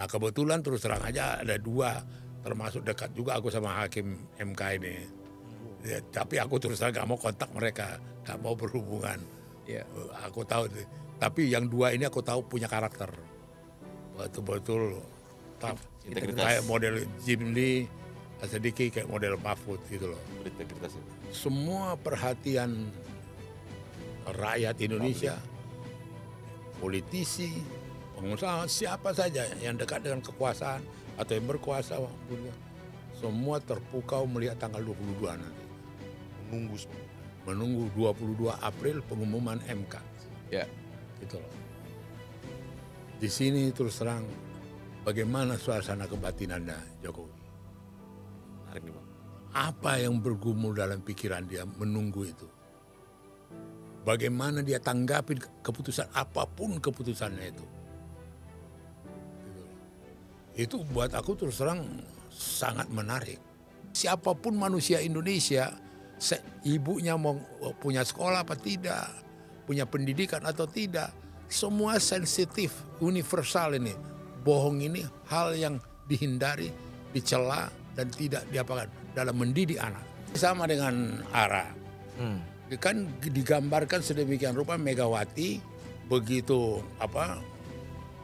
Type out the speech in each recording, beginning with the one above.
Nah kebetulan terus terang aja ada dua, termasuk dekat juga aku sama hakim MK ini. Ya, tapi aku terus terang gak mau kontak mereka, gak mau berhubungan. Iya. Aku tahu, tapi yang dua ini aku tahu punya karakter. Betul-betul tough. Integritas. Kayak model Jim Lee, sedikit kayak model Mahfud gitu loh. Berintegritas ya. Semua perhatian rakyat Indonesia, politisi, pengusaha, siapa saja yang dekat dengan kekuasaan atau yang berkuasa, semua terpukau melihat tanggal 22 nanti. Menunggu 22 April pengumuman MK. Ya. Gitu loh. Di sini terus terang bagaimana suasana kebatinannya Jokowi. Menarik nih Bang. Apa yang bergumul dalam pikiran dia menunggu itu. Bagaimana dia tanggapi keputusan apapun keputusannya itu. Itu buat aku terus terang sangat menarik. Siapapun manusia Indonesia, ibunya mau punya sekolah apa tidak, punya pendidikan atau tidak, semua sensitif, universal ini. Bohong ini hal yang dihindari, dicela dan tidak diapakan dalam mendidik anak. Sama dengan ARA. Kan digambarkan sedemikian rupa Megawati begitu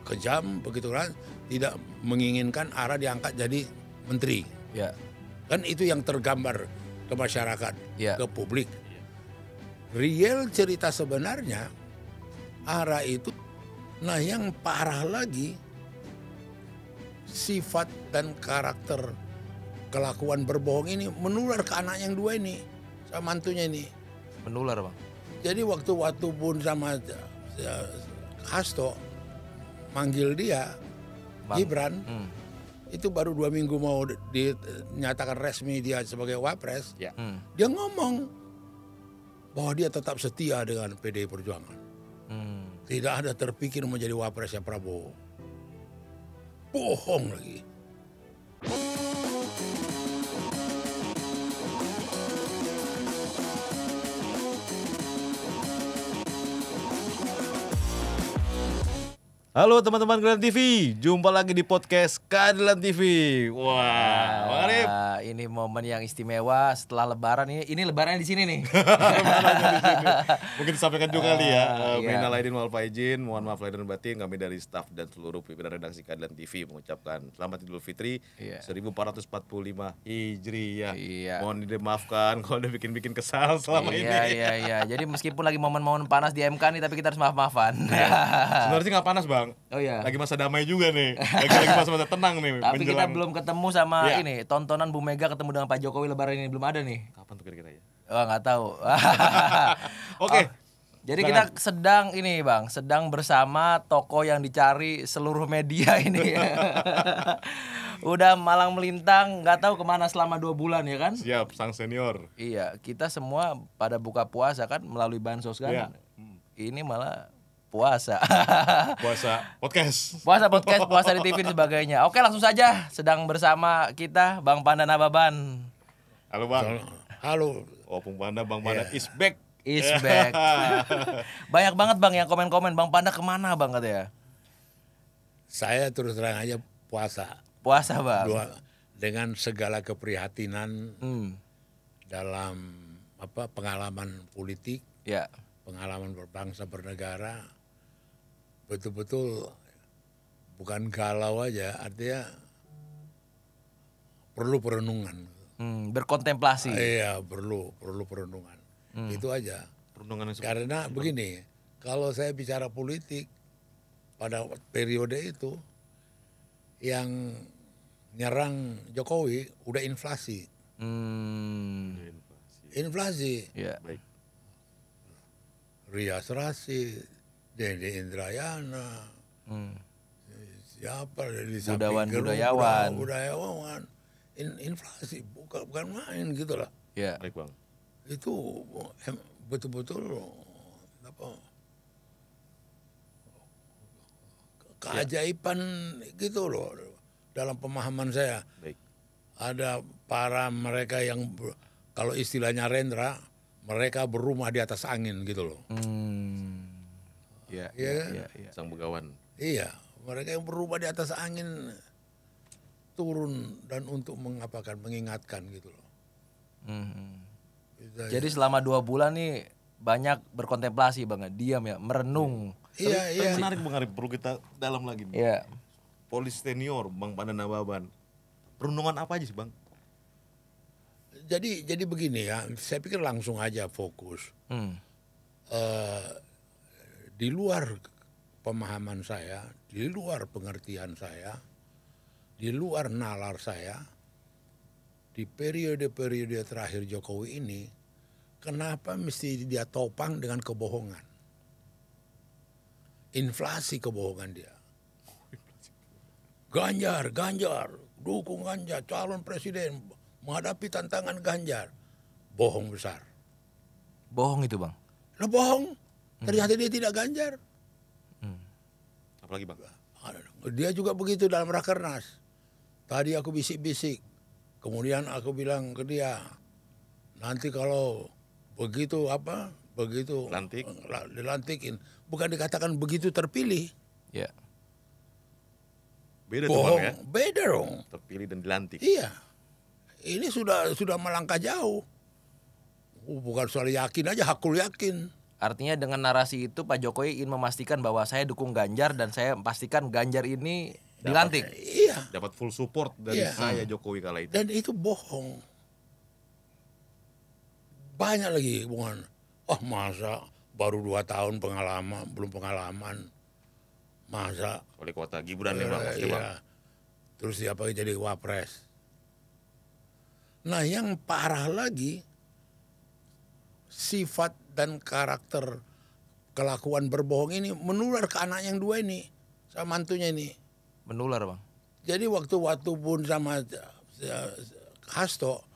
kejam, begitu kan tidak menginginkan ARA diangkat jadi menteri. Ya. Kan itu yang tergambar ke masyarakat, Ya. ke publik. Real cerita sebenarnya ARA itu, nah yang parah lagi sifat dan karakter kelakuan berbohong ini menular ke anak yang dua ini, sama mantunya ini. Menular Bang. Jadi waktu pun sama Hasto manggil dia, Bang. Gibran, itu baru 2 minggu mau dinyatakan resmi dia sebagai wapres, Ya. dia ngomong bahwa dia tetap setia dengan PDI Perjuangan. Tidak ada terpikir menjadi wapresnya Prabowo. Bohong lagi. Halo teman-teman Keadilan TV, jumpa lagi di podcast Keadilan TV. Wah, Bang Arif. Ini momen yang istimewa setelah Lebaran ini Lebarannya di sini nih. Mungkin disampaikan juga kali ya. Iya. Minal aidin wal faizin, mohon maaf lahir dan batin. Kami dari staf dan seluruh pimpinan redaksi Keadilan TV mengucapkan selamat Idul Fitri 1445 Hijriah. Iya. Mohon dimaafkan kalau udah bikin kesal selama ini. Iya. Jadi meskipun lagi momen-momen panas di MK nih, tapi kita harus maaf-maafan. Sebenarnya sih nggak panas Bang. Oh iya. Lagi masa damai juga nih. Lagi masa-masa tenang nih. Tapi kita menjelang- belum ketemu sama Iya. ini tontonan Bu Mega ketemu dengan Pak Jokowi Lebaran ini, belum ada nih. Kapan tuh kira-kira ya? Oh nggak tahu. Oke. Jadi kita sedang ini Bang, sedang bersama toko yang dicari seluruh media ini. Udah malang melintang, nggak tahu kemana selama 2 bulan ya kan? Siap, sang senior. Iya, kita semua pada buka puasa kan melalui bansos kan. Iya. Ini malah puasa. Puasa podcast. Puasa podcast, puasa di TV dan sebagainya. Oke, langsung saja sedang bersama kita Bang Panda Nababan. Halo Bang. Halo, Opung Panda, Bang Panda is back. Is back. Banyak banget Bang yang komen-komen, Bang Panda kemana Bang katanya? saya terus terang aja puasa. Puasa Bang. Dengan segala keprihatinan Hmm. dalam pengalaman politik, Ya. pengalaman berbangsa bernegara, betul-betul bukan galau aja, artinya perlu perenungan. Berkontemplasi. Iya, perlu perenungan. Itu aja. Perundungan yang Karena begini, kalau saya bicara politik pada periode itu yang nyerang Jokowi udah inflasi. Inflasi. Ya. baik. Rias Rasid, Dede Indrayana, siapa dari Budayawan. budayawan, inflasi bukan main gitu lah. Ya. Baik Bang. Itu betul-betul keajaiban gitu loh dalam pemahaman saya. Baik. Ada para mereka yang kalau istilahnya Rendra, mereka berumah di atas angin gitu loh. Ya. Iya kan? Ya. Sang begawan. Iya, Mereka yang berubah di atas angin turun dan untuk mengingatkan gitu loh. Gitu aja. Jadi selama 2 bulan nih banyak berkontemplasi Bang, diam ya, merenung. Iya, Tapi menarik Bang Arif, perlu kita dalam lagi. Iya. Polisi senior Bang Pandan Nababan. Perundungan apa aja sih Bang? Jadi begini ya, saya pikir langsung aja fokus. Di luar pemahaman saya, di luar pengertian saya, di luar nalar saya, di periode-periode terakhir Jokowi ini, kenapa mesti dia topang dengan kebohongan? Inflasi kebohongan dia. Ganjar, dukung Ganjar, calon presiden, menghadapi tantangan Ganjar. Bohong besar. Bohong itu Bang. Lah bohong, ternyata dia tidak Ganjar. Apalagi Bang? Dia juga begitu dalam rakernas. Tadi aku bisik-bisik, kemudian aku bilang ke dia, nanti kalau begitu dilantikin, bukan dikatakan begitu terpilih. Ya. Beda tuh Bang Bohong, ya? beda dong. Terpilih dan dilantik. Iya, ini sudah melangkah jauh. Bukan soal yakin aja, hakul yakin. Artinya dengan narasi itu Pak Jokowi ingin memastikan bahwa saya dukung Ganjar dan saya pastikan Ganjar ini dilantik. Iya. Dapat full support dari Iya. saya Jokowi kala itu. Dan itu bohong. Banyak lagi hubungan. Oh masa baru 2 tahun pengalaman, belum pengalaman. Masa Wali kota Gibran ya Bang, pasti Bang. iya. Terus siapa yang jadi wapres. Nah yang parah lagi, sifat dan karakter kelakuan berbohong ini menular ke anak yang 2 ini, sama mantunya ini. Menular Bang. Jadi Waktu pun sama Hasto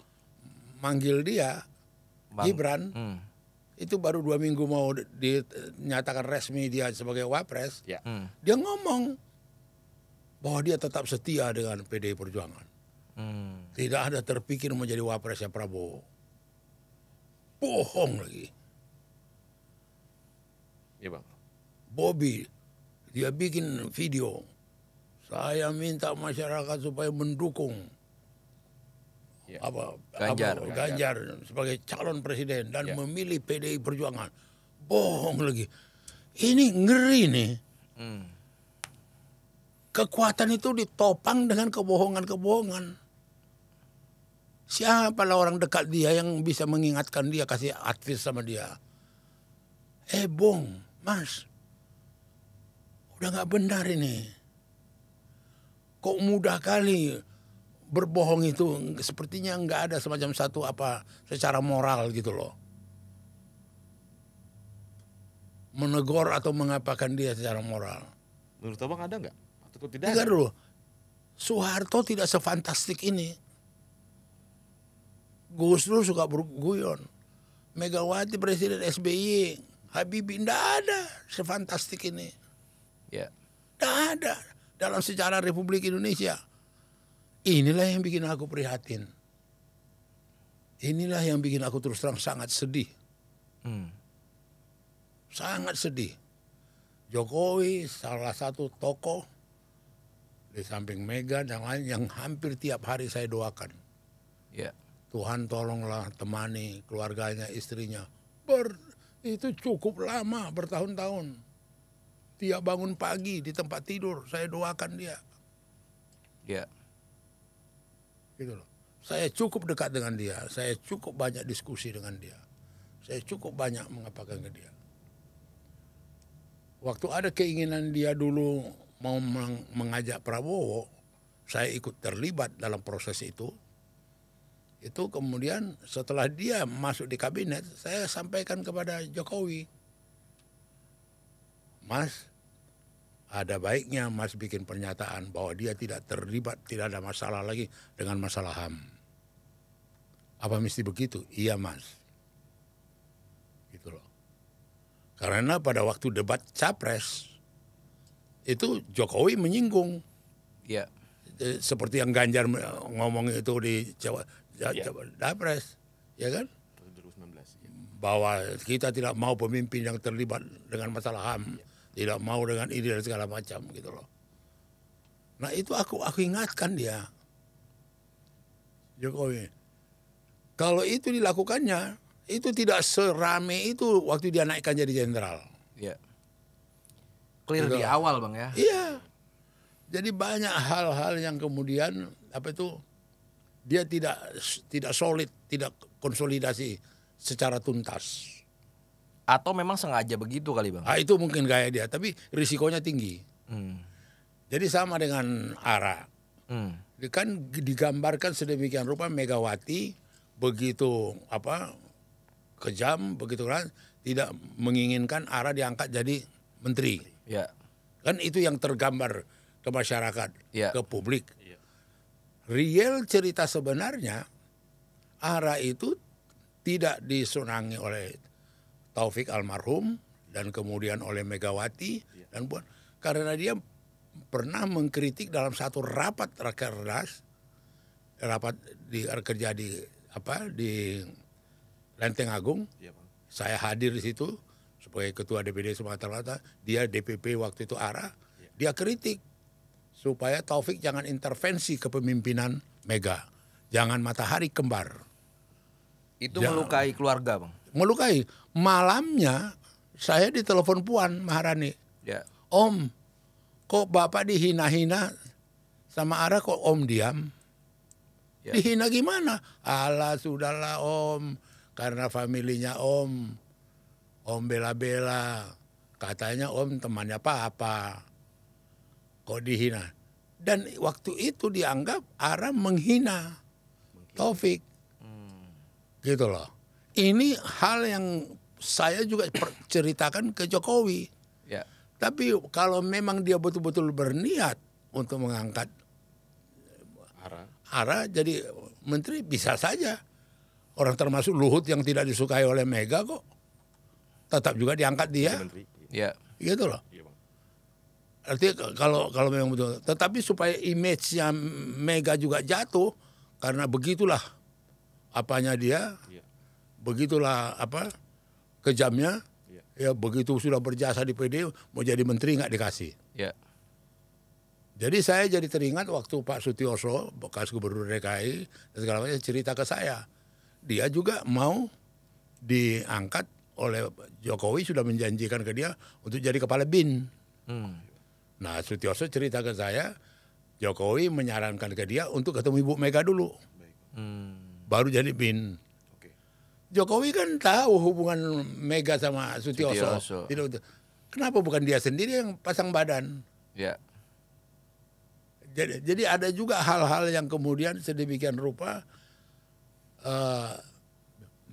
manggil dia, Bang. Gibran, itu baru 2 minggu mau dinyatakan resmi dia sebagai wapres. Ya. Dia ngomong bahwa dia tetap setia dengan PDI Perjuangan. Tidak ada terpikir menjadi wapresnya Prabowo. Bohong lagi. Iya Bang. Bobby, dia bikin video. Saya minta masyarakat supaya mendukung Ya. Ganjar sebagai calon presiden dan memilih PDI Perjuangan. Bohong lagi. Ini ngeri nih. Kekuatan itu ditopang dengan kebohongan-kebohongan. Siapalah orang dekat dia yang bisa mengingatkan dia, kasih advice sama dia. Bong, Mas, udah gak benar ini. Kok mudah kali berbohong itu, sepertinya nggak ada semacam satu secara moral gitu loh. Menegur atau mengapakan dia secara moral. Menurut Abang ada nggak? Atau tidak Dengar ada? dulu, Soeharto tidak sefantastik ini. Gus Dur suka berguyon. Megawati Presiden SBY, Habibie, nggak ada sefantastik ini. Ya. Nggak ada dalam sejarah Republik Indonesia. Inilah yang bikin aku prihatin. Inilah yang bikin aku terus terang sangat sedih. Sangat sedih. Jokowi salah satu tokoh di samping Mega dan lain yang hampir tiap hari saya doakan. Ya. Tuhan tolonglah temani keluarganya, istrinya. Itu cukup lama, bertahun-tahun. Tiap bangun pagi di tempat tidur saya doakan dia. Ya. Gitu loh. Saya cukup dekat dengan dia, saya cukup banyak diskusi dengan dia, saya cukup banyak mengapakan ke dia. Waktu ada keinginan dia dulu mau mengajak Prabowo, saya ikut terlibat dalam proses itu. Itu kemudian setelah dia masuk di kabinet, saya sampaikan kepada Jokowi, Mas, ada baiknya Mas bikin pernyataan bahwa dia tidak terlibat, tidak ada masalah lagi dengan masalah HAM. Apa mesti begitu? Iya Mas. Gitu loh. Karena pada waktu debat Capres, itu Jokowi menyinggung. Ya. Seperti yang Ganjar ngomong itu di Capres, ya kan? 2019. Ya. Bahwa kita tidak mau pemimpin yang terlibat dengan masalah HAM. Tidak mau dengan ini dan segala macam gitu loh. Nah itu aku ingatkan dia, Jokowi. Kalau itu dilakukannya, itu tidak serame itu waktu dia naikkan jadi jenderal. Iya. Clear Gitu. di awal Bang ya. Iya. Jadi banyak hal-hal yang kemudian dia tidak solid, tidak konsolidasi secara tuntas. Atau memang sengaja begitu kali Bang? Ah, itu mungkin gaya dia, tapi risikonya tinggi. Hmm. Jadi sama dengan ARA. Hmm. Kan digambarkan sedemikian rupa Megawati begitu kejam, begitu kan tidak menginginkan ARA diangkat jadi menteri. Ya. Kan itu yang tergambar ke masyarakat, Ya. ke publik. Real cerita sebenarnya ARA itu tidak disenangi oleh Taufik almarhum dan kemudian oleh Megawati dan karena dia pernah mengkritik dalam satu rapat rakernas, rapat kerja di Lenteng Agung. Saya hadir di situ sebagai ketua DPD Sumatera Selatan. Dia DPP waktu itu ARA. Dia kritik supaya Taufik jangan intervensi kepemimpinan Mega, jangan matahari kembar. Itu melukai keluarga Bang? Melukai. Malamnya saya ditelepon Puan Maharani. Ya. Om, kok Bapak dihina-hina sama ARA kok Om diam? Ya. Dihina gimana? Alah sudahlah Om, karena familinya Om bela-bela. Katanya Om temannya Papa. Kok dihina? Dan waktu itu dianggap ARA menghina Taufik. Gitu loh. Ini hal yang saya juga ceritakan ke Jokowi. Ya. Tapi kalau memang dia betul-betul berniat untuk mengangkat ARA jadi menteri, bisa saja. Orang termasuk Luhut yang tidak disukai oleh Mega kok tetap juga diangkat dia. Ya. Gitu loh. Artinya kalau memang betul. Tetapi supaya image-nya Mega juga jatuh, karena begitulah apanya dia, begitulah kejamnya, ya begitu sudah berjasa di PD mau jadi menteri nggak dikasih. Ya. Jadi saya jadi teringat waktu Pak Sutioso bekas gubernur DKI dan segala macam cerita ke saya, dia juga mau diangkat oleh Jokowi, sudah menjanjikan ke dia untuk jadi kepala BIN. Nah Sutioso cerita ke saya, Jokowi menyarankan ke dia untuk ketemu Ibu Mega dulu, baru jadi BIN. Jokowi kan tahu hubungan Mega sama Sutioso. Kenapa bukan dia sendiri yang pasang badan? Ya. Jadi ada juga hal-hal yang kemudian sedemikian rupa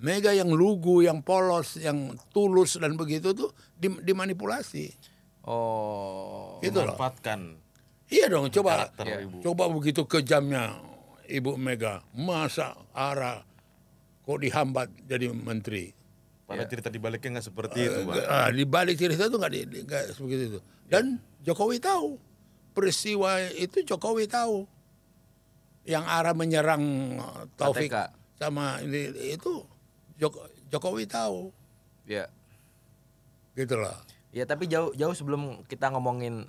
Mega yang lugu, yang polos, yang tulus dan begitu tuh dimanipulasi. Oh. Gitu loh. Memanfaatkan. Iya dong, coba Ibu. coba begitu kejamnya Ibu Mega, masa ARA kok dihambat jadi menteri. Padahal cerita di baliknya nggak seperti itu, Bang. Di balik cerita itu nggak seperti itu. Dan Jokowi tahu peristiwa itu, Jokowi tahu yang ARA menyerang Taufik KTK. sama itu Jokowi tahu. Ya. Gitu loh. Ya tapi jauh sebelum kita ngomongin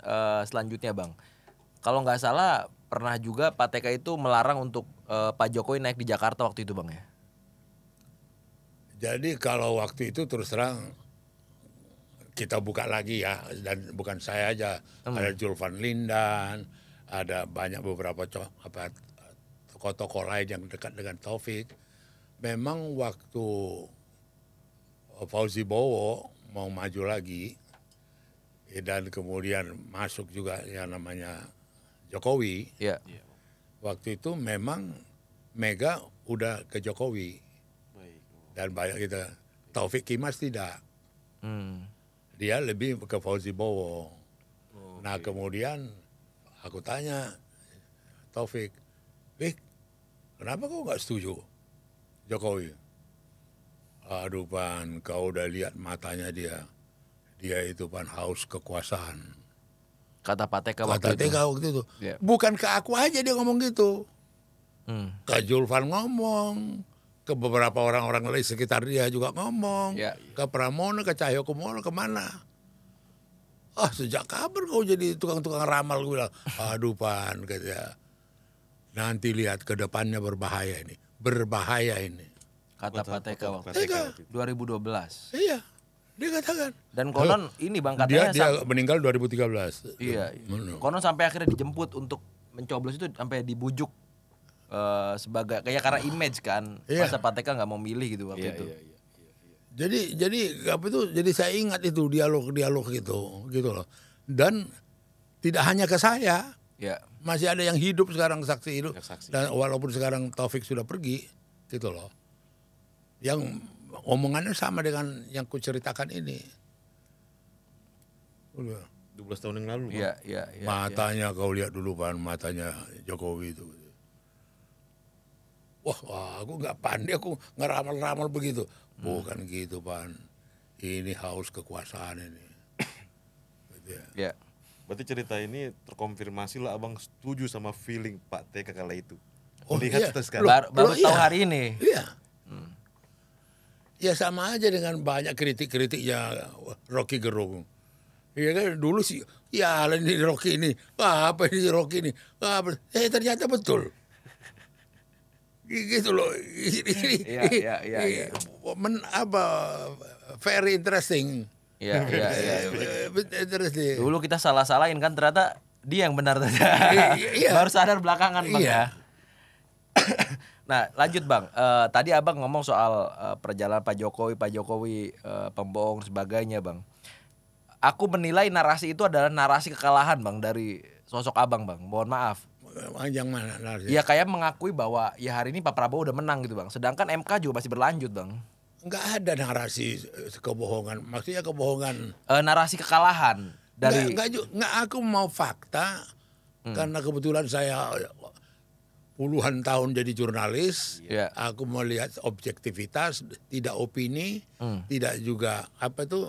selanjutnya Bang, kalau nggak salah pernah juga Pak TK itu melarang untuk Pak Jokowi naik di Jakarta waktu itu Bang ya? Jadi kalau waktu itu terus terang kita buka lagi ya, dan bukan saya aja, ada Julvan Lindan, ada banyak beberapa tokoh-tokoh lain yang dekat dengan Taufik. Memang waktu Fauzi Bowo mau maju lagi dan kemudian masuk juga yang namanya Jokowi, Ya. waktu itu memang Mega udah ke Jokowi. Dan banyak kita, Taufik Kimas tidak. Dia lebih ke Fauzi Bowo. Nah kemudian aku tanya Taufik, kenapa kau nggak setuju Jokowi? Aduh Pan, kau udah lihat matanya dia itu Pan haus kekuasaan. Kata Pak TK Kata waktu itu. TK waktu itu. Ya. Bukan ke aku aja dia ngomong gitu. Hmm. Ke Julvan ngomong, ke beberapa orang-orang lain sekitar dia juga ngomong, Ya. ke Pramono, ke Cahyokumolo, kemana. Sejak kapan kau jadi tukang-tukang ramal? Gue bilang, aduh Pan, katanya. Nanti lihat ke depannya berbahaya ini. Berbahaya ini. Kata Pak TK waktu TK. 2012. Iya, dia katakan. Dan konon ini Bang katanya Dia meninggal 2013. Iya. Konon sampai akhirnya dijemput untuk mencoblos itu sampai dibujuk sebagai kayak karena image kan. Iya. Masa Pak TK nggak mau milih gitu waktu itu. Jadi apa itu? Jadi saya ingat itu dialog gitu loh. Dan tidak hanya ke saya, Ya. masih ada yang hidup sekarang saksi hidup. Saksi. Dan walaupun sekarang Taufik sudah pergi, gitu loh. Yang omongannya sama dengan yang kuceritakan ini. 12 tahun yang lalu. Bang. Iya. Matanya kau lihat dulu Pan, matanya Jokowi itu. Wah, aku nggak pandai, aku ngeramal-ramal begitu. Bukan gitu Pan. Ini haus kekuasaan ini. Gitu ya. Ya. Berarti cerita ini terkonfirmasi lah abang setuju sama feeling Pak TK kala itu. Oh, Lihat iya. sekarang. Baru tahu iya. hari ini. Iya. Ya sama aja dengan banyak kritik-kritiknya Rocky Gerung. Iya kan dulu sih, ya ini Rocky ini, apa ini Rocky ini, ternyata betul. Gitu loh. Iya. Very interesting. Iya. Interesting. Dulu kita salah-salahin kan ternyata dia yang benar ternyata. Iya. Baru sadar belakangan Bang Iya. ya. Nah lanjut Bang, tadi Abang ngomong soal perjalanan Pak Jokowi pembohong sebagainya Bang. Aku menilai narasi itu adalah narasi kekalahan Bang dari sosok Abang Bang, mohon maaf. Yang mana narasi? Ya kayak mengakui bahwa ya hari ini Pak Prabowo udah menang gitu Bang, sedangkan MK juga masih berlanjut Bang. Enggak ada narasi kebohongan, maksudnya kebohongan. Narasi kekalahan dari Enggak, aku mau fakta karena kebetulan saya puluhan tahun jadi jurnalis. Iya. Aku melihat objektivitas, tidak opini, tidak juga apa itu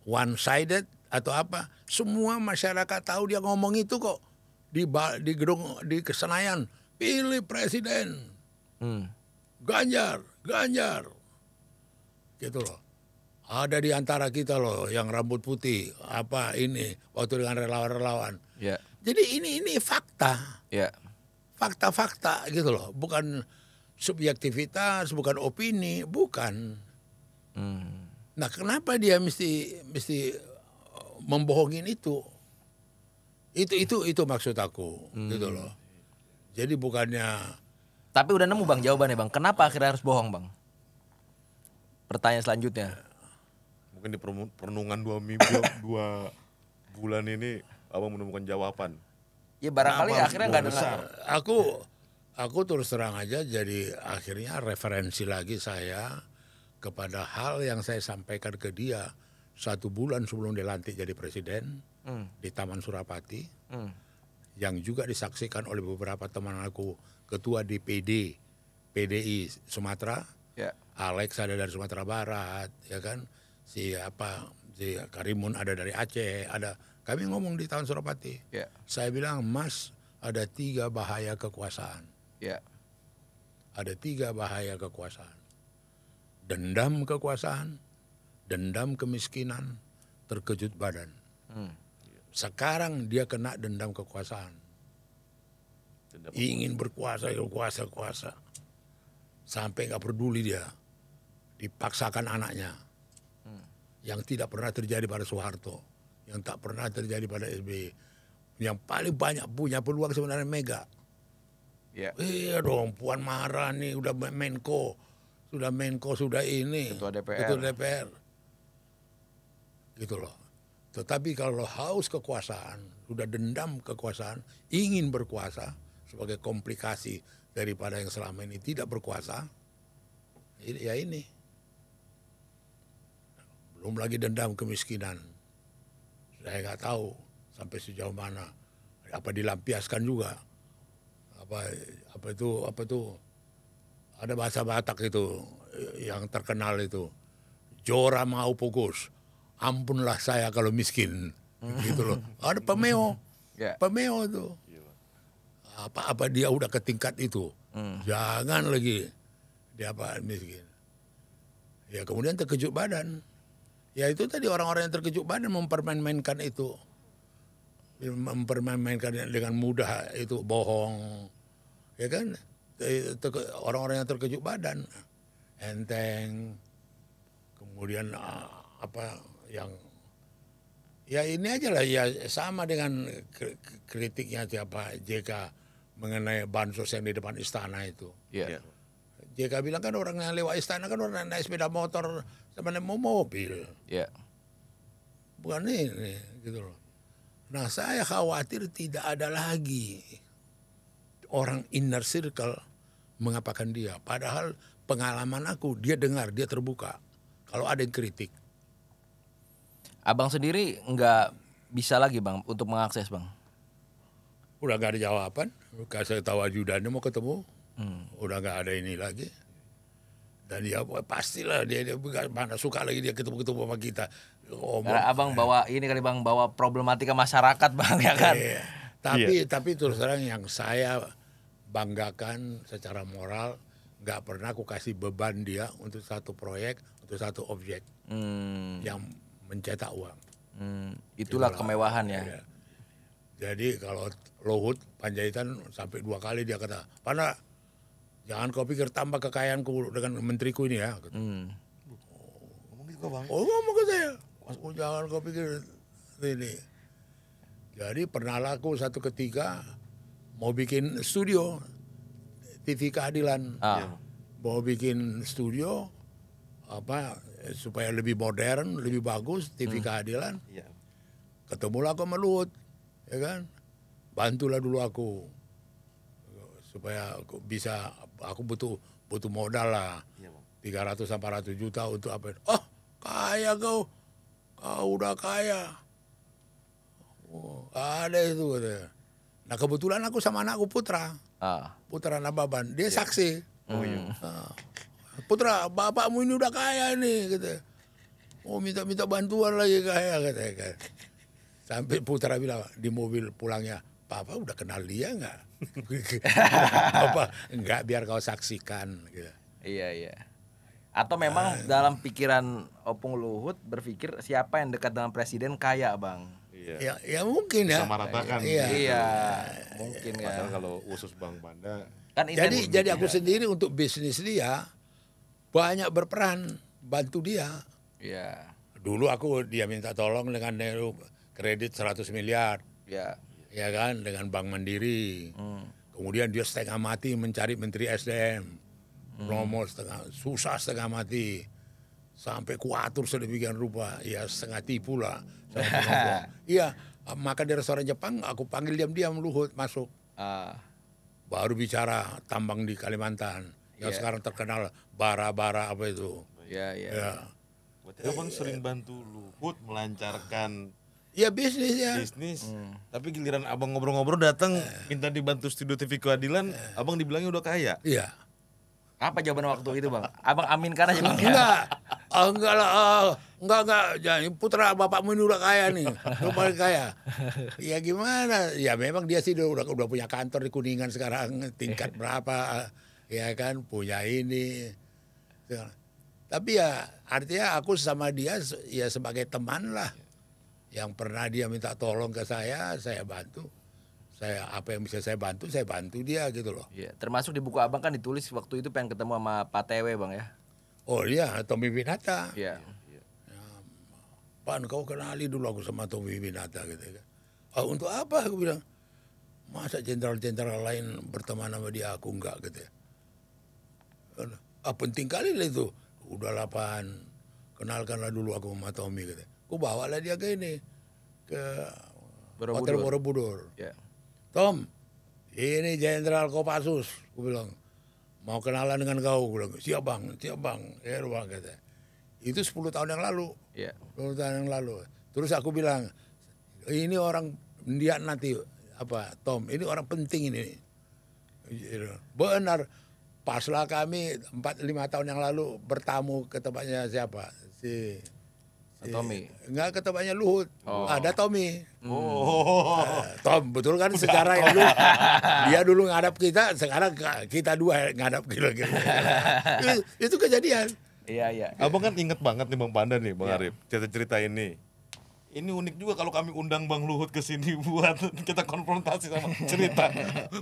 one sided atau apa. Semua masyarakat tahu dia ngomong itu kok di gedung di Senayan, pilih presiden Ganjar gitu loh. Ada di antara kita loh yang rambut putih apa ini waktu dengan relawan-relawan. Ya. Jadi ini fakta. Ya. Fakta-fakta gitu loh, bukan subjektivitas, bukan opini, bukan. Nah, kenapa dia mesti membohongin itu? Itu maksud aku, gitu loh. Jadi bukannya. Tapi udah nemu Bang jawabannya Bang. Kenapa akhirnya harus bohong Bang? Pertanyaan selanjutnya. Mungkin di perenungan 2 bulan ini abang menemukan jawaban. Ya barangkali akhirnya nggak dengar. Aku terus terang aja, jadi akhirnya referensi lagi saya kepada hal yang saya sampaikan ke dia 1 bulan sebelum dilantik jadi presiden di Taman Surapati, yang juga disaksikan oleh beberapa teman aku, ketua DPD PDI Sumatera, Ya. Alex ada dari Sumatera Barat, ya kan, si Karimun ada dari Aceh, ada. Kami ngomong di Taman Surapati. Ya. Saya bilang, Mas, ada 3 bahaya kekuasaan. Ya. Ada 3 bahaya kekuasaan. Dendam kekuasaan, dendam kemiskinan, terkejut badan. Sekarang dia kena dendam kekuasaan. Ingin berkuasa. Sampai nggak peduli dia. Dipaksakan anaknya. Yang tidak pernah terjadi pada Soeharto. Yang tak pernah terjadi pada SBY. Yang paling banyak punya peluang sebenarnya Mega. Ya. Iya dong, Puan Maharani udah Menko, sudah ini, Ketua DPR. Ketua DPR. Gitu loh. Tetapi kalau haus kekuasaan, sudah dendam kekuasaan, ingin berkuasa sebagai komplikasi daripada yang selama ini tidak berkuasa, ya ini. Belum lagi dendam kemiskinan. Saya nggak tahu sampai sejauh mana, apa dilampiaskan juga. Apa itu ada bahasa Batak itu yang terkenal itu, Jora mau fokus, ampunlah saya kalau miskin, gitu loh. Ada pemeo, Ya. pemeo tuh. Apa dia udah ke tingkat itu, jangan lagi dia miskin. Ya kemudian terkejut badan, Ya itu tadi orang-orang yang terkejut badan mempermain-mainkan itu. Mempermain-mainkan dengan mudah itu bohong. Ya kan? Orang-orang yang terkejut badan. Enteng. Kemudian apa yang ya ini aja lah ya sama dengan kritiknya siapa JK mengenai bansos yang di depan istana itu. Iya. JK bilang kan orang yang lewat istana kan orang naik sepeda motor sama naik mobil. Iya. Bukan ini gitu loh. Nah saya khawatir tidak ada lagi orang inner circle mengapakan dia. Padahal pengalaman aku dia dengar, dia terbuka. Kalau ada yang kritik. Abang sendiri nggak bisa lagi bang untuk mengakses bang? Udah gak ada jawaban. Saya tahu ajudannya mau ketemu. Udah gak ada ini lagi. Dan dia pastilah dia mana suka lagi dia ketemu sama kita. Karena abang bawa ini kali bang, bawa problematika masyarakat bang ya kan. Tapi terus terang yang saya banggakan secara moral, nggak pernah aku kasih beban dia untuk satu proyek, untuk satu objek yang mencetak uang. Itulah kemewahan ya. Jadi kalau Luhut Panjaitan sampai 2 kali dia kata, "Pana, jangan kau pikir tambah kekayaanku dengan menteriku ini ya." Ngomong gitu Bang. Oh ngomong ke saya, "Oh, jangan kau pikir ini." Jadi pernah laku satu ketika mau bikin studio TV Keadilan, mau bikin studio apa supaya lebih modern, lebih bagus TV Keadilan. Iya. Ketemulah aku sama Luhut, ya kan? Bantulah dulu aku supaya aku bisa, aku butuh modal lah. Iya, Bang. 300-400 juta untuk apa? Oh, kaya kau udah kaya. Oh, ada itu katanya. Nah kebetulan aku sama anakku Putra, Putra Nababan, dia saksi. Oh iya. Putra, bapakmu ini udah kaya nih, gitu. Oh minta bantuan lagi kaya, katanya. Sampai Putra bilang di mobil pulangnya, Papa udah kenal dia nggak? Apa? Enggak, biar kau saksikan. Gitu. Iya. Atau memang dalam pikiran Opung Luhut berpikir siapa yang dekat dengan presiden kaya bang? Iya. Ya mungkin ya. Sama ratakan. Iya, mungkin ya. Padahal kalau usus Bang Panda. Kan Jadi aku sendiri untuk bisnis dia banyak berperan, bantu dia. Iya. Dulu dia minta tolong dengan kredit 100 miliar. Iya. Ya kan, dengan Bank Mandiri. Kemudian dia setengah mati mencari Menteri SDM. Nomor susah setengah mati. Sampai kuatur sedemikian rupa. Ya setengah tipu lah. Iya, makan di restoran Jepang, aku panggil diam-diam Luhut masuk. Baru bicara tambang di Kalimantan. Yang sekarang terkenal bara-bara apa itu. Iya. Berarti Abang sering bantu Luhut melancarkan ya bisnisnya. Tapi giliran Abang ngobrol-ngobrol datang minta dibantu studio TV Keadilan, Abang dibilangnya udah kaya. Iya. Apa jawaban waktu itu bang? Abang aminkan aja bang. Enggak lah, enggak. Jangan, Putra bapakmu ini udah kaya nih, udah paling kaya. Ya gimana? Ya memang dia sih udah punya kantor di Kuningan sekarang, tingkat berapa, ya kan, punya ini. Tapi ya artinya aku sama dia ya sebagai teman lah, yang pernah dia minta tolong ke saya bantu. Apa yang bisa saya bantu dia gitu loh. Iya, termasuk di buku abang kan ditulis waktu itu pengen ketemu sama Pak TW bang ya. Oh iya, Tommy Winata. Iya. Pan, kau kenali dulu aku sama Tommy Winata gitu kan. Untuk apa aku bilang? Masa jenderal-jenderal lain berteman sama dia, aku enggak gitu ya. Penting kali lah itu. Udahlah Pan, kenalkanlah dulu aku sama Tommy gitu. Aku bawalah dia ke ini, ke Hotel Borobudur. Iya. Tom, ini Jenderal Kopassus, aku bilang, mau kenalan dengan kau, aku bilang, siap bang, ya bang, kata. Itu 10 tahun yang lalu, 10 tahun yang lalu. Terus aku bilang, ini orang dia nanti apa, Tom, ini orang penting ini. Benar, paslah kami 4-5 tahun yang lalu bertamu ke tempatnya siapa, Tommy. Enggak, ke tempatnya Luhut. Ada Tommy. Tom, betul kan sejarah yang dulu. Dia dulu ngadap kita, sekarang kita dua ngadap gitu. Itu kejadian. Iya. Abang kan inget banget nih Bang Panda nih Bang Iya. Arif, cerita-cerita ini. Ini unik juga kalau kami undang Bang Luhut ke sini buat kita konfrontasi sama cerita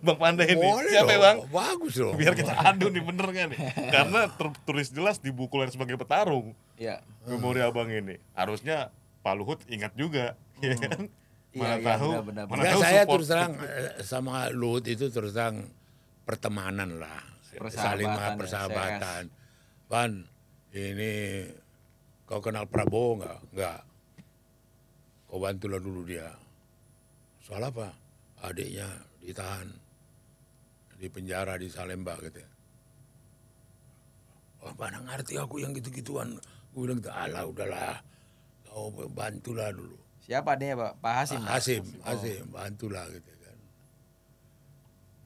Bang Panda ini. Boleh Siapa ya dong, Bang? bagus dong. Biar kita adu nih, bener kan nih? Karena tertulis jelas di buku lain sebagai petarung. Iya. Memori Abang ini. Harusnya Pak Luhut ingat juga, ya kan? Mana Iya, tahu, benar. mana Ya, tahu saya support. terus terang sama Luhut itu terus terang pertemanan lah, saling persahabatan. Pan, ini kau kenal Prabowo nggak? Nggak. Kau bantulah dulu dia. Soal apa? Adiknya ditahan di penjara di Salemba gitu. Wah, mana ngerti aku yang gitu-gituan. Gue bilang, alah udahlah, kau bantulah dulu. Siapa adanya Pak Hasim? Hasim, bantulah gitu kan.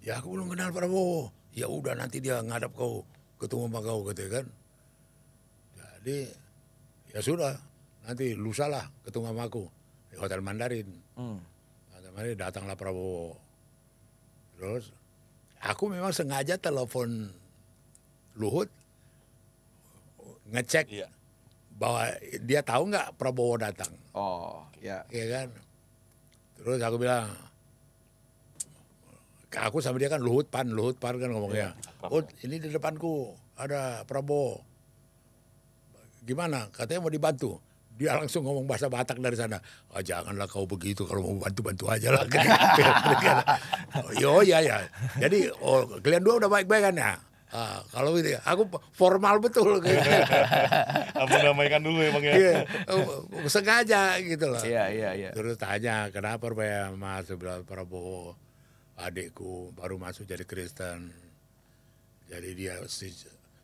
Ya aku belum kenal Prabowo. Ya udah nanti dia ngadap kau, ketemu sama kau gitu kan. Jadi ya sudah, nanti lusa lah ketemu sama aku di Hotel Mandarin. Hotel Mandarin datanglah Prabowo. Terus aku memang sengaja telepon Luhut ngecek Iya. bahwa dia tahu nggak Prabowo datang. Oh, ya. Iya kan. Terus aku bilang, aku sama dia kan Luhut pan kan ngomongnya. Oh ini di depanku ada Prabowo. Gimana? Katanya mau dibantu. Dia langsung ngomong bahasa Batak dari sana. Oh, janganlah kau begitu, kalau mau bantu aja lah. Oh iya ya. Jadi kalian dua udah baik-baik kan ya. Kalau gitu, aku formal betul. Abang damaikan dulu ya Bang ya. Iya, sengaja gitu loh. Iya. Terus tanya kenapa Rupaya Mas bilang Prabowo adikku baru masuk jadi Kristen. Jadi dia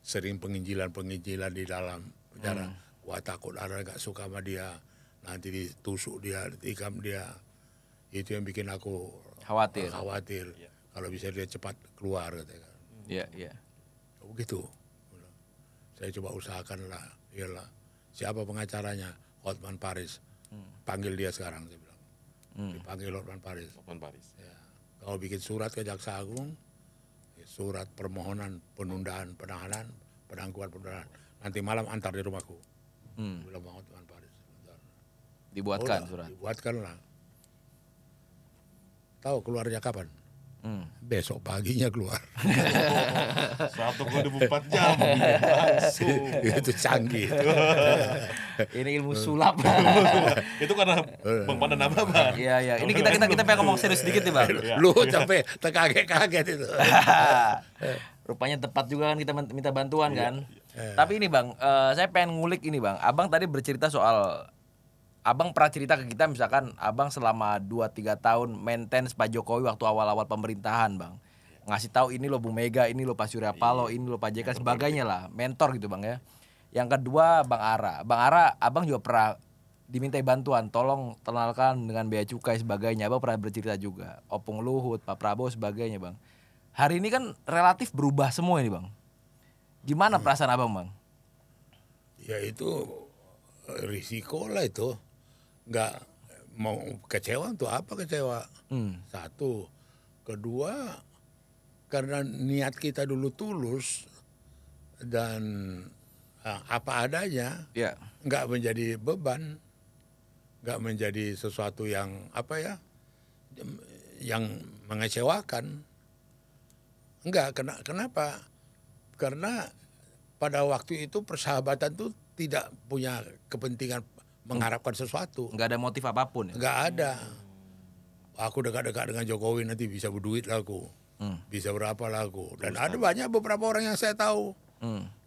sering penginjilan di dalam penjara. Wah takut ada gak suka sama dia. Nanti ditusuk dia, ditikam dia. Itu yang bikin aku Khawatir. Kalau bisa dia cepat keluar gitu kan. Iya. Begitu. Saya coba usahakan lah. Iyalah. Siapa pengacaranya? Hotman Paris. Panggil dia sekarang, saya bilang. Dipanggil Hotman Paris. Ya. Kalau bikin surat ke Jaksa Agung, surat permohonan penundaan penahanan, penangguhan. Nanti malam antar di rumahku. Bilang Bang Hotman Paris. Dibuatkan surat. Dibuatkan lah. Tahu keluarnya kapan? Besok paginya keluar. 1/24 jam langsung. Itu canggih. Ini ilmu sulap. Itu karena Bang Panda nambah Bang. Iya. Ini kita pengen ngomong serius sedikit nih Bang. Lu sampai terkaget-kaget itu. Rupanya tepat juga kan kita minta bantuan kan. Tapi ini Bang, saya pengen ngulik ini Bang. Abang tadi bercerita soal Abang pernah cerita ke kita misalkan Abang selama 2-3 tahun maintenance Pak Jokowi waktu awal-awal pemerintahan Bang. Ngasih tahu ini loh Bu Mega, ini loh Pak Surya Paloh, ini loh Pak JK sebagainya lah, mentor gitu Bang ya. Yang kedua Bang Ara. Bang Ara, Abang juga pernah dimintai bantuan, tolong kenalkan dengan bea cukai sebagainya. Abang pernah bercerita juga. Opung Luhut, Pak Prabowo sebagainya Bang. Hari ini kan relatif berubah semua ini Bang. Gimana perasaan Abang Bang? Ya itu risiko lah itu. Nggak mau kecewa untuk apa kecewa. Satu. Kedua, karena niat kita dulu tulus dan apa adanya, nggak menjadi beban, nggak menjadi sesuatu yang yang mengecewakan. Enggak, kenapa? Karena pada waktu itu persahabatan tuh tidak punya kepentingan mengharapkan sesuatu. Nggak ada motif apapun ya? Nggak ada. Aku dekat-dekat dengan Jokowi nanti bisa berduit lah aku. Bisa berapa lah aku. Dan ada banyak beberapa orang yang saya tahu.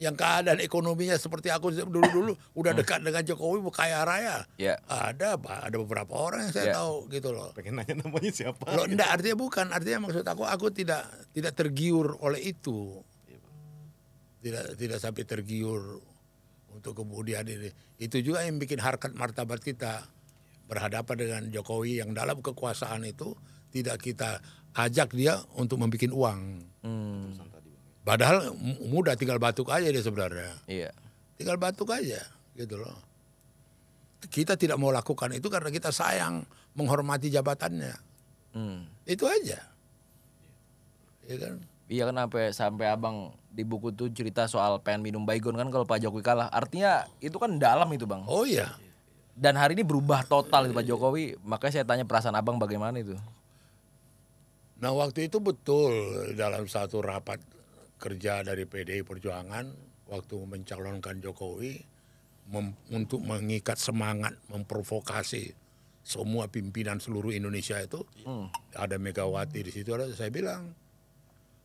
Yang keadaan ekonominya seperti aku dulu-dulu udah dekat dengan Jokowi kaya raya. Ada beberapa orang yang saya tahu gitu loh. Pengen nanya namanya siapa? Loh, enggak, artinya bukan, artinya maksud aku tidak tergiur oleh itu. Tidak sampai tergiur untuk kemudian ini. Itu juga yang bikin harkat martabat kita berhadapan dengan Jokowi yang dalam kekuasaan itu tidak kita ajak dia untuk membuat uang. Padahal mudah, tinggal batuk aja dia sebenarnya. Iya. Tinggal batuk aja gitu loh. Kita tidak mau lakukan itu karena kita sayang, menghormati jabatannya. Itu aja. Ya kan? Iya kan sampai abang di buku tuh cerita soal pengen minum baygon kan kalau Pak Jokowi kalah. Artinya itu kan dalam itu bang. Oh iya. Dan hari ini berubah total itu Pak Jokowi. Makanya saya tanya perasaan abang bagaimana itu. Nah waktu itu betul dalam satu rapat kerja dari PDI Perjuangan waktu mencalonkan Jokowi untuk mengikat semangat, memprovokasi semua pimpinan seluruh Indonesia itu ada Megawati di situ. Saya bilang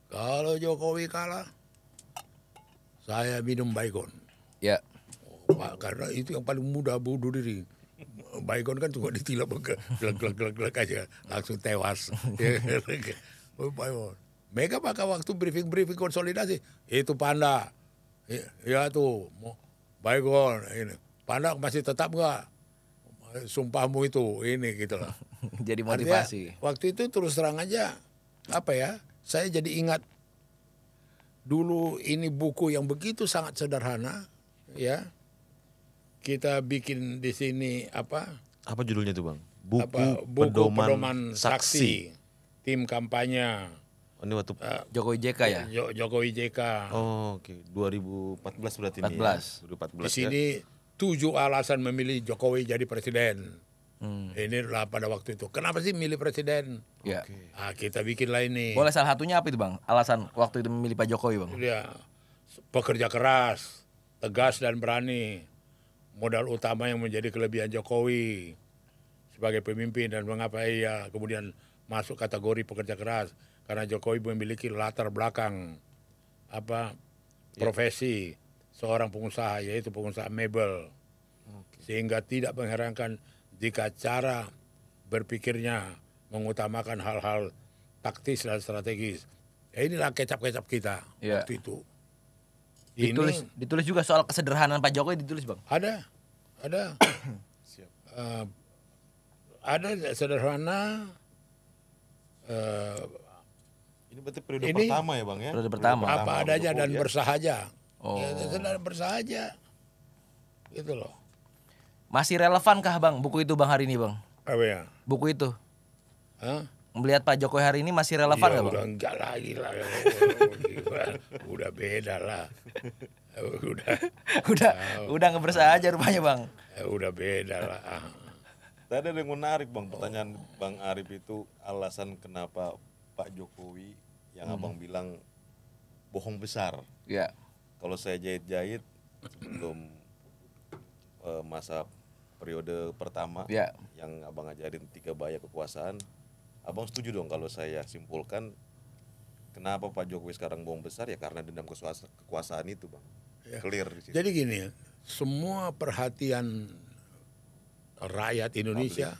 kalau Jokowi kalah saya minum baygon. Ya. Pak, karena itu yang paling mudah bunuh diri. Baygon kan cuma ditilap glek aja langsung tewas. Mega pakai waktu briefing konsolidasi itu Panda. Ya tuh Baygon ini. Panda masih tetap nggak? Sumpahmu itu ini gitu loh. Jadi motivasi. Artinya, waktu itu terus terang aja apa ya? Saya jadi ingat dulu ini buku yang begitu sangat sederhana ya. Kita bikin di sini apa judulnya tuh bang? Buku pedoman saksi. Tim kampanye. Oh, ini waktu Jokowi JK ya? Jokowi JK. Oh oke. 2014 berarti 14. ini ya? 2014 di sini 7 alasan memilih Jokowi jadi presiden. Inilah pada waktu itu. Kenapa sih milih presiden? Ya. Kita bikinlah ini. Boleh salah satunya apa itu bang? Alasan waktu itu memilih Pak Jokowi bang? Dia pekerja keras, tegas dan berani. Modal utama yang menjadi kelebihan Jokowi sebagai pemimpin dan mengapa ia kemudian masuk kategori pekerja keras karena Jokowi memiliki latar belakang profesi seorang pengusaha yaitu pengusaha mebel sehingga tidak mengherankan jika cara berpikirnya mengutamakan hal-hal taktis dan strategis. Inilah kecap-kecap kita waktu itu. Ditulis juga soal kesederhanaan Pak Jokowi ditulis bang? Ada. Ada sederhana. Ini berarti periode pertama ya bang ya? Periode pertama. Apa adanya dan bersahaja. Oh. Ya, bersahaja. Gitu loh. Masih relevankah bang buku itu bang hari ini bang? Apa ya? Buku itu? Hah? Melihat Pak Jokowi hari ini masih relevan nggak bang? Udah enggak lagi lah. Udah beda lah. Udah nggak bersahaja rupanya bang. Udah beda lah. Tadi ada yang menarik bang, pertanyaan Bang Arif itu alasan kenapa Pak Jokowi yang abang bilang bohong besar. Ya. Kalau saya jahit-jahit sebelum masa periode pertama yang abang ajarin 3 bahaya kekuasaan, abang setuju dong kalau saya simpulkan kenapa Pak Jokowi sekarang bohong besar ya karena dendam kekuasaan itu bang. Ya. Clear di situ. Jadi gini, semua perhatian rakyat Indonesia,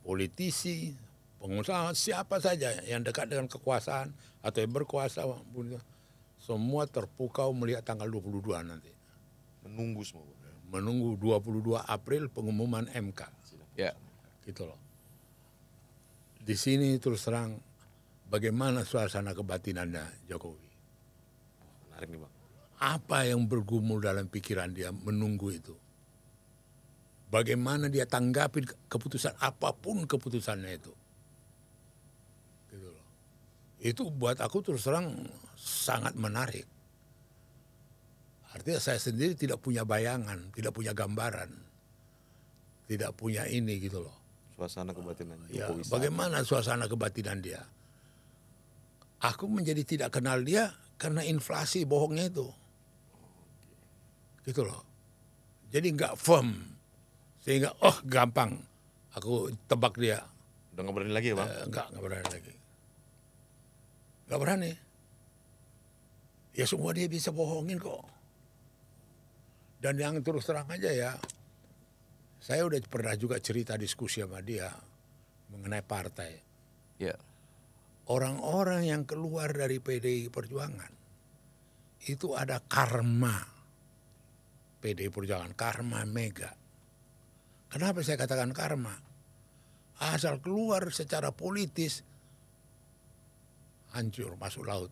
politisi, pengusaha, siapa saja yang dekat dengan kekuasaan atau yang berkuasa, semua terpukau melihat tanggal 22 nanti. Menunggu semua. Menunggu 22 April pengumuman MK. Ya. Gitu loh. Di sini terus terang bagaimana suasana kebatinannya Jokowi. Menarik nih bang. Apa yang bergumul dalam pikiran dia menunggu itu. Bagaimana dia tanggapi keputusan apapun keputusannya itu. Gitu loh. Itu buat aku terus terang sangat menarik. Artinya saya sendiri tidak punya bayangan, tidak punya gambaran. Tidak punya ini gitu loh. Suasana kebatinan Ya, Jokowi. bagaimana suasana kebatinan dia. Aku menjadi tidak kenal dia karena inflasi bohongnya itu. Gitu loh. Jadi nggak firm. Sehingga gampang aku tebak dia. Udah nggak berani lagi ya bang? Nggak berani lagi. Nggak berani. Ya semua dia bisa bohongin kok. Dan yang terus terang aja ya, saya udah pernah juga cerita diskusi sama dia mengenai partai. Ya. Orang-orang yang keluar dari PDI Perjuangan itu ada karma PDI Perjuangan, karma Mega. Kenapa saya katakan karma? Asal keluar secara politis, hancur, masuk laut.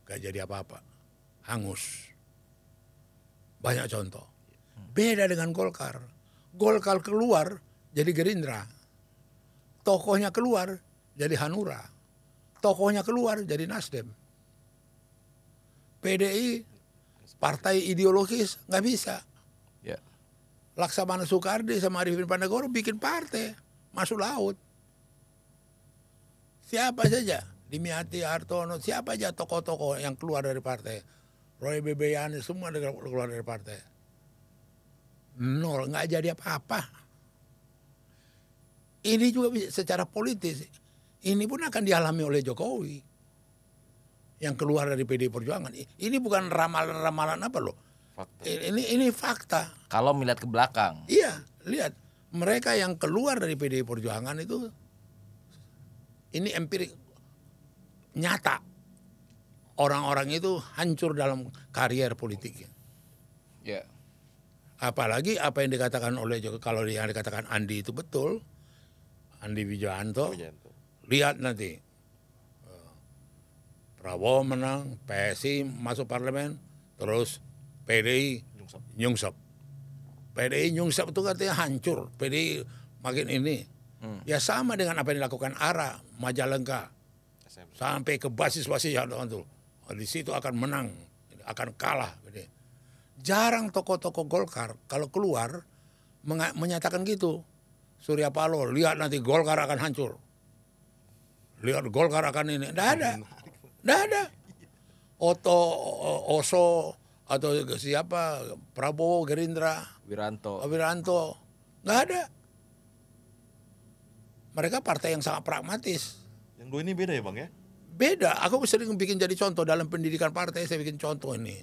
Gak jadi apa-apa, hangus. Banyak contoh. Beda dengan Golkar. Golkar keluar jadi Gerindra. Tokohnya keluar jadi Hanura. tokohnya keluar jadi Nasdem. PDI partai ideologis nggak bisa. Ya. Laksamana Soekardi sama Arifin Pandegoro bikin partai masuk laut. Siapa saja, Dimiati, Hartono, siapa aja tokoh-tokoh yang keluar dari partai. Roy Bebeyani semua keluar dari partai. Nol, nggak jadi apa-apa. Ini juga secara politis, ini pun akan dialami oleh Jokowi yang keluar dari PDI Perjuangan. Ini bukan ramalan-ramalan apa loh. Fakta. Ini fakta. Kalau melihat ke belakang. Iya, lihat mereka yang keluar dari PDI Perjuangan itu ini empirik nyata. Orang-orang itu hancur dalam karier politiknya. Ya. Apalagi apa yang dikatakan oleh Jokowi, kalau yang dikatakan Andi itu betul, Andi Wijayanto, lihat nanti Prabowo menang, PSI masuk parlemen, terus PDI nyungsep. PDI nyungsep itu katanya hancur, PDI makin ini. Ya sama dengan apa yang dilakukan ARA, Majalengka, sampai ke basis-basis yang itu. Di situ akan menang, akan kalah. Jarang tokoh-tokoh Golkar kalau keluar menyatakan gitu. Surya Paloh, lihat nanti Golkar akan hancur. Lihat Golkar akan ini. Nggak ada. Oso atau siapa, Prabowo, Gerindra, Wiranto. nggak ada. Mereka partai yang sangat pragmatis. Yang dua ini beda ya Bang ya? Beda. Aku sering bikin jadi contoh dalam pendidikan partai. Saya bikin contoh ini.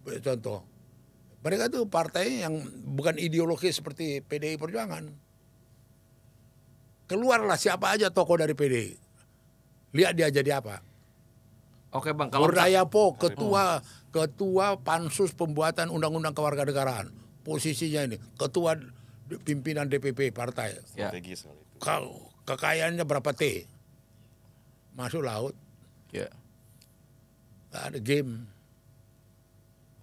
Contoh. Mereka tuh partai yang bukan ideologis seperti PDI Perjuangan. Keluarlah siapa aja tokoh dari PDI. Lihat dia jadi apa. Oke Bang, kalau Murdayapo, ketua pansus pembuatan undang-undang kewarganegaraan. Posisinya ini ketua pimpinan DPP partai. Strategis kali itu. Kekayaannya berapa T? Masuk laut. Ya. Gak ada game.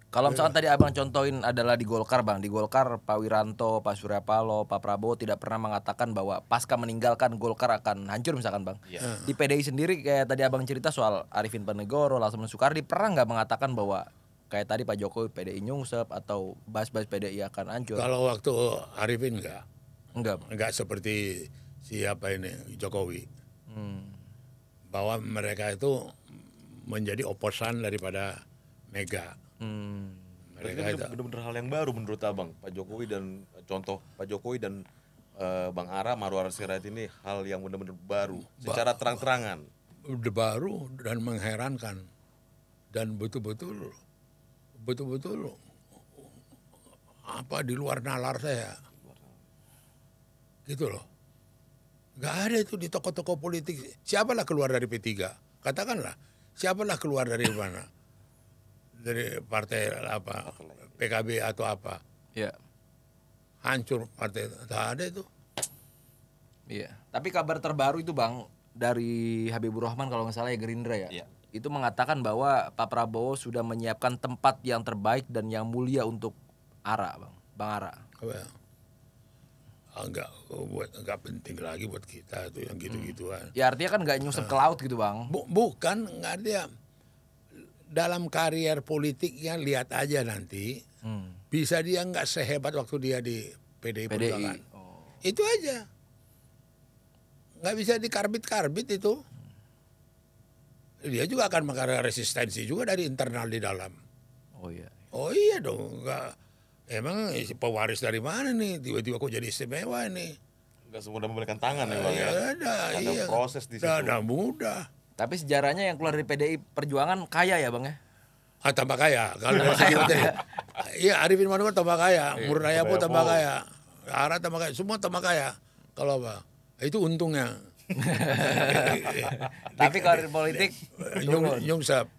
Kalau misalkan tadi Abang contohin adalah di Golkar Bang, di Golkar Pak Wiranto, Pak Surya Paloh, Pak Prabowo tidak pernah mengatakan bahwa pasca meninggalkan Golkar akan hancur misalkan Bang. Ya. Di PDI sendiri kayak tadi Abang cerita soal Arifin Pandegoro, Laksamana Soekardi pernah nggak mengatakan bahwa kayak tadi Pak Jokowi PDI nyungsep atau bahas-bahas PDI akan hancur? Kalau waktu Arifin Enggak. enggak seperti siapa ini Jokowi. Bahwa mereka itu menjadi oposan daripada Mega. Mereka itu benar-benar hal yang baru menurut Abang. Pak Jokowi dan contoh Pak Jokowi dan Bang Ara, Marwar Sirait ini hal yang benar-benar baru secara terang-terangan. Udah baru dan mengherankan. Dan betul-betul apa di luar nalar saya. Gitu loh. Gak ada itu di tokoh-tokoh politik. Siapalah keluar dari P3? Katakanlah, siapalah keluar dari mana? Dari partai apa? PKB atau apa? Iya. Hancur partai. Tak ada itu. Iya. Tapi kabar terbaru itu Bang dari Habibur Rahman kalau nggak salah ya Gerindra ya. Iya. Itu mengatakan bahwa Pak Prabowo sudah menyiapkan tempat yang terbaik dan yang mulia untuk Ara, Bang Ara. Enggak penting lagi buat kita tuh yang gitu-gituan. Ya artinya kan nggak nyusep ke laut gitu Bang. Bukan, nggak ada. Dalam karier politiknya lihat aja nanti. Bisa dia nggak sehebat waktu dia di PDI Perjuangan. Itu aja. Nggak bisa dikarbit-karbit itu. Dia juga akan mengalami resistensi juga dari internal di dalam. Oh iya dong. Emang pewaris dari mana nih? Tiba-tiba kok jadi istimewa ini? Nggak semudah memberikan tangan ya Bang ya. Ada proses di situ. Ada mudah. Tapi sejarahnya yang keluar dari PDI Perjuangan kaya ya Bang ya? Tambah kaya. Kalau dari segi materi. Iya, Arifin Pandegoro tambah kaya. Murdayapo tambah kaya. Ara tambah kaya. Semua tambah kaya. Kalau apa? Itu untungnya. Tapi kalau di politik nyungsep.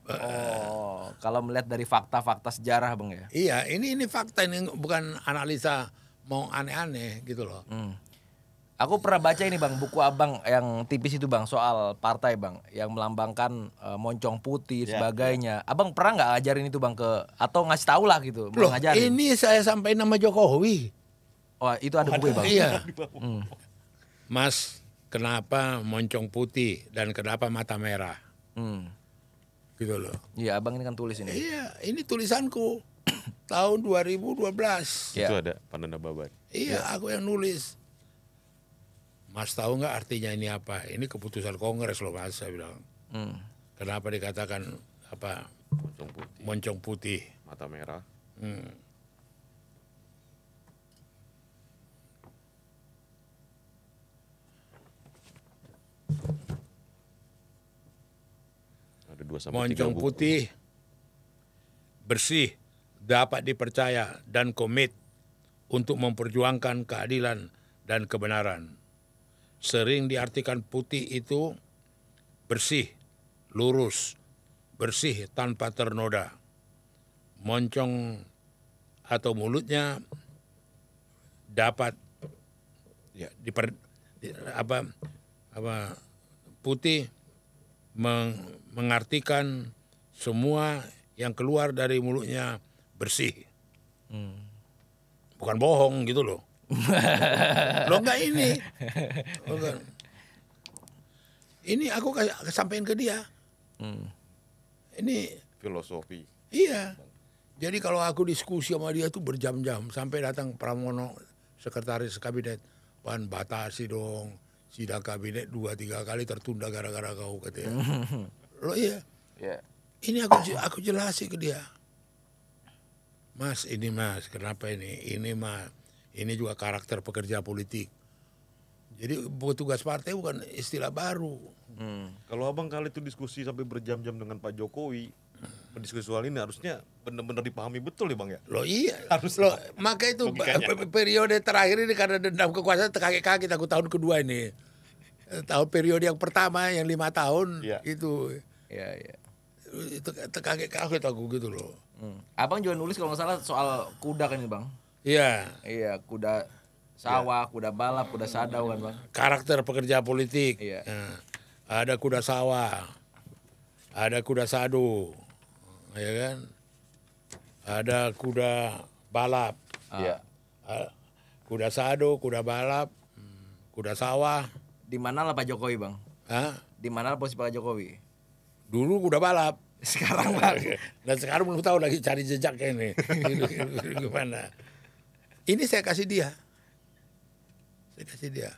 Kalau melihat dari fakta-fakta sejarah Bang ya. Iya, ini fakta, ini bukan analisa mau aneh-aneh gitu loh. Aku pernah baca ini Bang, buku Abang yang tipis itu Bang soal partai Bang yang melambangkan moncong putih sebagainya. Abang pernah nggak ngajarin itu Bang atau ngasih tahu lah gitu? Loh, ngajarin. ini saya sampaikan nama Jokowi. Oh, itu ada buku ya Bang? Iya. Mas, kenapa moncong putih dan kenapa mata merah. Gitu loh. Iya, abang ini kan tulis ini. Iya, ini tulisanku tahun 2012. Itu ada Pandana Babat. Iya, aku yang nulis. Mas tahu nggak artinya ini apa? Ini keputusan Kongres loh Mas, saya bilang. Kenapa dikatakan apa? Moncong putih. Mata merah. Ada 2-3 Moncong buku. putih, bersih, dapat dipercaya dan komit untuk memperjuangkan keadilan dan kebenaran. Sering diartikan putih itu bersih, lurus, bersih tanpa ternoda. Moncong atau mulutnya dapat putih mengartikan semua yang keluar dari mulutnya bersih. Bukan bohong gitu loh. Lo enggak ini. Bukan. Ini aku sampaikan ke dia. Ini Filosofi. iya. Jadi kalau aku diskusi sama dia tuh berjam-jam sampai datang Pramono, sekretaris kabinet, "Pan, batasi dong. Sidang kabinet 2-3 kali tertunda gara-gara kau," katanya. Loh iya. Yeah. Ini aku jelasin ke dia. Mas, ini Mas, kenapa ini? Ini Mas, ini juga karakter pekerja politik. Jadi petugas partai bukan istilah baru. Kalau abang kali itu diskusi sampai berjam-jam dengan Pak Jokowi, berdiskusi soal ini harusnya benar-benar dipahami betul ya bang ya. Loh iya, Harus loh, maka itu periode terakhir ini karena dendam kekuasaan terkaget-kaget aku tahun kedua ini. Tahun periode yang pertama yang 5 tahun itu. Iya, iya. Itu terkaget-kaget aku gitu loh. Abang juga nulis kalau nggak salah soal kuda kan ini bang? Iya. Iya, kuda sawah, kuda balap, kuda sadau kan bang? Karakter pekerja politik. Iya. Nah, ada kuda sawah, ada kuda sadu, ya kan? Ada kuda balap. Iya. Kuda sadu, kuda balap, kuda sawah. Di mana lah Pak Jokowi bang? Hah? Di mana lah posisi Pak Jokowi? Dulu kuda balap. Sekarang bang? Dan sekarang belum tahu lagi cari jejaknya ini. Gimana? Ini saya kasih dia. Saya kasih dia.